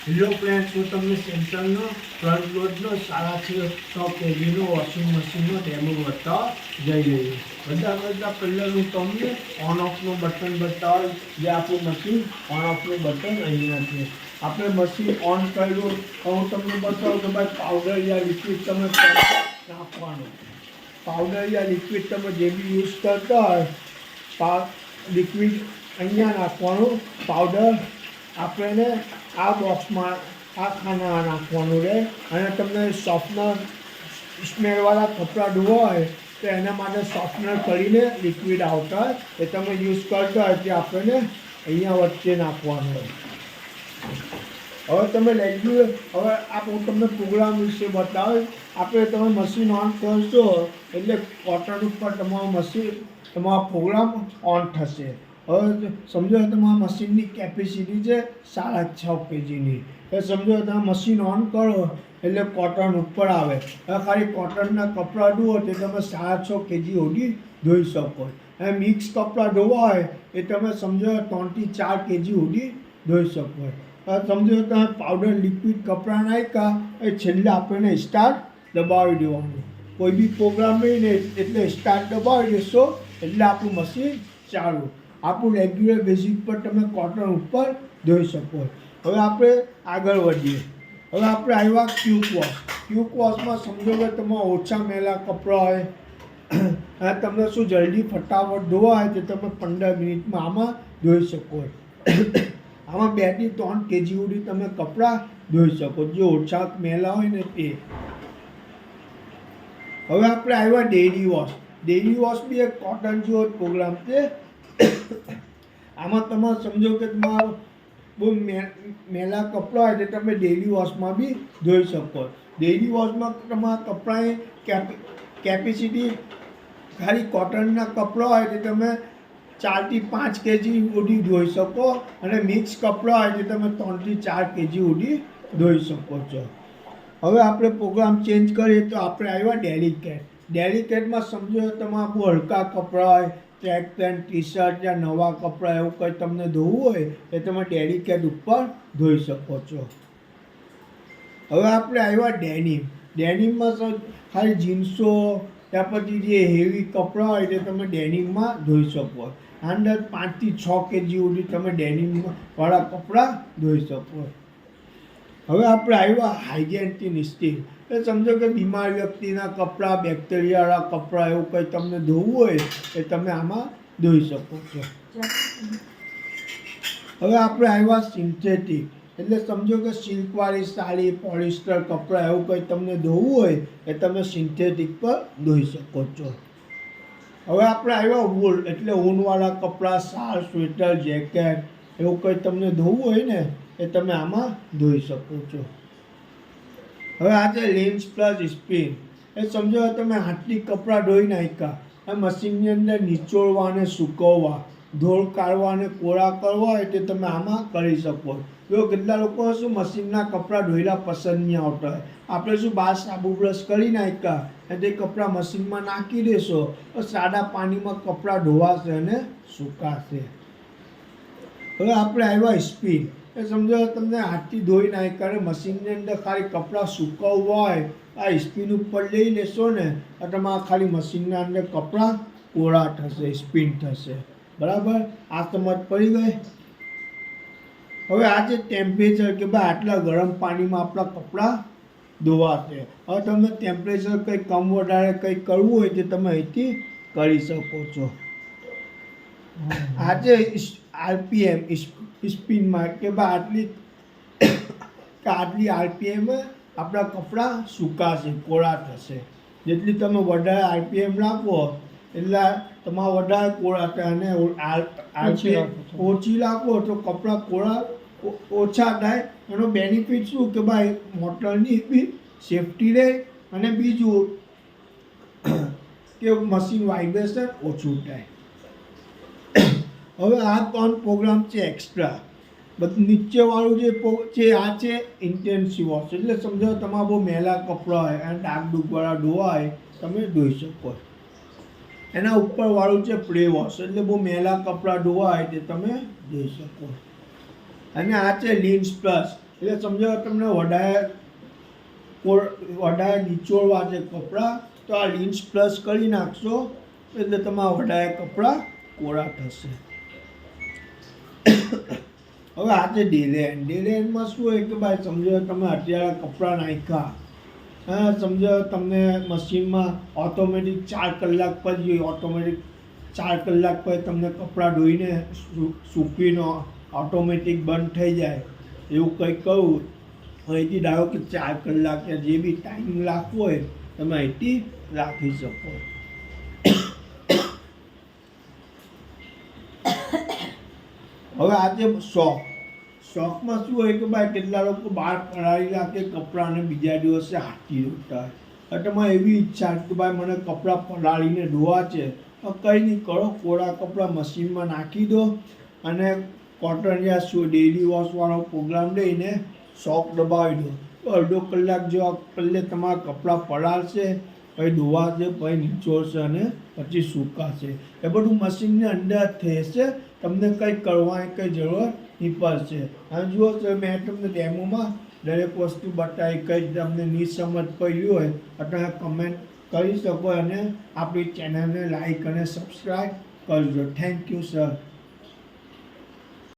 Hello friends, હું તમને સેમસંગનો front લોડનો 6.5 kgનો વોશિંગ મશીનનો ડેમો બતાવવા જઈ રહ્યો બધા પહેલાં હું તમને ઓન ઓફનું બટન બતાવું. જે આપણું મશીન ઓન ઓફનું બટન અહીંયા છે. આપણે મશીન ઓન કર્યું હું તમને બતાવું કે ભાઈ પાવડર યા લિક્વિડ તમે નાખવાનું. પાવડર યા લિક્વિડ તમે જે બી યુઝ કરતા હોય લિક્વિડ અહીંયા નાખવાનું. પાવડર આપણે આ બોક્સમાં આ ખાનામાં નાખવાનું રહે. અને તમને સોફ્ટનર સ્મેલવાળા કપડાં ધોવા હોય તો એના માટે સોફ્ટનર કરીને લિક્વિડ આવતા હોય એ તમે યુઝ કરતા હોય તે આપણને અહીંયા વચ્ચે નાખવાનું હોય. હવે તમે રેગ્યુલર હવે હું તમને પ્રોગ્રામ વિશે બતાવે. આપણે તમે મશીન ઓન કરશો એટલે કોટન ઉપર તમારું મશીન તમારો પ્રોગ્રામ ઓન થશે. હવે સમજો તમારા મશીનની કેપેસિટી છે 6.5 kgની. એ સમજો તમે મશીન ઓન કરો એટલે કોટન ઉપર આવે. હવે ખાલી કોટનના કપડાં ધોવો તે તમે 6.5 kg સુધી ધોઈ શકો. અને મિક્સ કપડાં ધોવા હોય એ તમે સમજો 3 થી 4 kg સુધી ધોઈ શકો. હવે સમજો તમે પાવડર લિક્વિડ કપડાં નાખ્યા એ છેલ્લે આપણને સ્ટાર્ટ દબાવી દેવાનું. કોઈ બી પ્રોગ્રામ નહીં ને એટલે સ્ટાર્ટ દબાવી દેશો એટલે આપણું મશીન ચાલુ. આપણું રેગ્યુલર બેઝિક પર તમે કોટન ઉપર ધોઈ શકો. હવે આપણે આગળ વધીએ. હવે આપણે આવ્યા ક્યુક વોશ. ક્યુક વોશમાં સમજો કે તમારા ઓછા મેલા કપડાં હોય અને તમને શું જલ્દી ફટાફટ ધોવા હોય તો તમે 15 મિનિટમાં આમાં ધોઈ શકો. આમાં 2 થી 3 kg સુધી તમે કપડાં ધોઈ શકો જે ઓછા મેલા હોય ને તે. હવે આપણે આવ્યા ડેલી વોશ. ડેલી વોશ બી એક કોટન જેવો પ્રોગ્રામ છે. આમાં તમે સમજો કે તમારા બહુ મેલા કપડાં હોય તો તમે ડેલી વોશમાં બી ધોઈ શકો. ડેલી વોશમાં તમારા કપડાની કેપેસિટી ખાલી કોટનના કપડાં હોય તો તમે 4 થી 5 kg સુધી ધોઈ શકો. અને મિક્સ કપડાં હોય તો તમે 3 થી 4 kg સુધી ધોઈ શકો છો. હવે આપણે પ્રોગ્રામ ચેન્જ કરીએ તો આપણે આવ્યા ડેલિકેટ. ડેલિકેટમાં સમજો તમારા બહુ હલકા કપડાં હોય ટ્રેક પેન્ટ ટી શર્ટ યા નવા કપડાં એવું કંઈ તમને ધોવું હોય એ તમે ડેલિકેટ ઉપર ધોઈ શકો છો. હવે આપણે આવ્યા ડેનિમ. ડેનિમમાં ખાલી જીન્સો યા પછી જે હેવી કપડાં હોય તે તમે ડેનિમમાં ધોઈ શકો. અંદર 5 થી 6 kg સુધી તમે ડેનિમવાળા કપડાં ધોઈ શકો. હવે આપણે આવ્યા હાઇજેનિક સ્ટીલ. એ સમજો કે બીમાર વ્યક્તિના કપડાં બેક્ટેરિયાવાળા કપડાં એવું કંઈ તમને ધોવું હોય એ તમે આમાં ધોઈ શકો છો. હવે આપણે આવ્યા સિન્થેટિક. એટલે સમજો કે સિલ્કવાળી સાડી પોલિસ્ટર કપડાં એવું કંઈ તમને ધોવું હોય એ તમે સિન્થેટિક પર ધોઈ શકો છો. હવે આપણે આવ્યા વૂલ. એટલે ઊનવાળા કપડાં શાલ સ્વેટર જેકેટ એવું કંઈ તમને ધોવું હોય ને એ તમે આમાં ધોઈ શકો છો. હવે આ છે લેન્સ પ્લસ સ્પિન. એ સમજો તમે હાથથી કપડાં ધોઈ નાખ્યા આ મશીનની અંદર નીચોડવા અને સૂકવવા ધોળ કાઢવા અને કોરા કરવા હોય તે તમે આમાં કરી શકો. જો કેટલા લોકો શું મશીનના કપડાં ધોયેલા પસંદ નહીં આવતા હોય. આપણે શું બહાર સાબુ બ્રશ કરી નાખ્યા અને તે કપડાં મશીનમાં નાખી દેશો તો સાદા પાણીમાં કપડાં ધોવાશે અને સુકાશે. હવે આપણે આવ્યા સ્પિન. એ સમજો તમને હાથથી ધોઈ નાખ્યા અને મશીનની અંદર ખાલી કપડાં સૂકવવા હોય આ સ્પિન ઉપર લઈ લેશો ને તો તમારા ખાલી મશીનના અંદર કપડાં કોરા થશે, સ્પિન થશે. બરાબર, આ સમજ પડી ગઈ. હવે આ જે ટેમ્પરેચર કે ભાઈ આટલા ગરમ પાણીમાં આપણા કપડાં ધોવાશે. હવે તમે ટેમ્પરેચર કંઈ કમ વધારે કંઈ કરવું હોય તો તમે અહીંથી કરી શકો છો. આજે આરપીએમ સ્પિનમાં કે ભાઈ આટલી આરપીએમ આપણા કપડાં સુકાશે, કોરા થશે. જેટલી તમે વધારે આરપીએમ રાખો એટલે તમારા વધારે કોરા થાય અને આરપીએમ ઓછી રાખો તો કપડાં કોરા ઓછા થાય. એનો બેનિફિટ શું કે ભાઈ મોટરની બી સેફટી રહે અને બીજું કે મશીન વાઇબ્રેશન ઓછું થાય. હવે આ 3 પ્રોગ્રામ છે એક્સ્ટ્રા. બધું નીચેવાળું જે છે આ છે ઇન્ટેન્સિવ વોશ. એટલે સમજો તમારા બહુ મેલા કપડાં હોય અને ડાઘ ડૂગવાળા ધોવા હોય તમે ધોઈ શકો. એના ઉપરવાળું છે પ્રે વોશ. એટલે બહુ મેલા કપડાં ધોવા હોય તે તમે ધોઈ શકો. અને આ છે લીન્સ પ્લસ. એટલે સમજો તમને વડાએ નીચોડવા છે કપડાં, તો આ લિન્સ પ્લસ કરી નાખશો એટલે તમારા વડાએ કપડાં કોરા થશે. હવે આ છે ડેલેન. ડેલેનમાં શું હોય કે ભાઈ સમજો તમે અત્યારે કપડાં નાખ્યા, હા સમજો તમને મશીનમાં ઓટોમેટિક 4 કલાક પછી ઓટોમેટિક 4 કલાક પછી તમને કપડાં ધોઈને સૂકવીને ઓટોમેટિક બંધ થઈ જાય એવું કંઈક કહું, અહીંથી ધારો કે 4 કલાક કે જે બી ટાઈમ રાખવો હોય તમે અહીંથી રાખી શકો. હવે આજે શોખમાં શું હોય કે ભાઈ કેટલા લોકો બહાર પડાવી રાખે કપડાંને બીજા દિવસે હાથી ધોતા હોય. તમારે એવી ઈચ્છા કે ભાઈ મને કપડાં પલાળીને ધોવા છે, કંઈ નહીં કરો, કોરા કપડાં મશીનમાં નાખી દો અને કોટન યા ડેલી વોશવાળો પ્રોગ્રામ લઈને શોખ દબાવી દો, તો અડધો કલાક જેવા પહેલે તમારા કપડાં પલાળશે, પછી ધોવાશે, પછી નીચોડશે અને પછી સૂકાશે. એ બધું મશીનની અંદર જ થશે, તમને કંઈ કરવાની કંઈ જરૂર નહીં પડશે. અને જુઓ તો મેં તમને ડેમોમાં દરેક વસ્તુ બતાવી, કંઈ તમને નિસમજ પડી હોય તમે કમેન્ટ કરી શકો અને આપણી ચેનલને લાઈક અને સબસ્ક્રાઈબ કરજો. Thank you sir.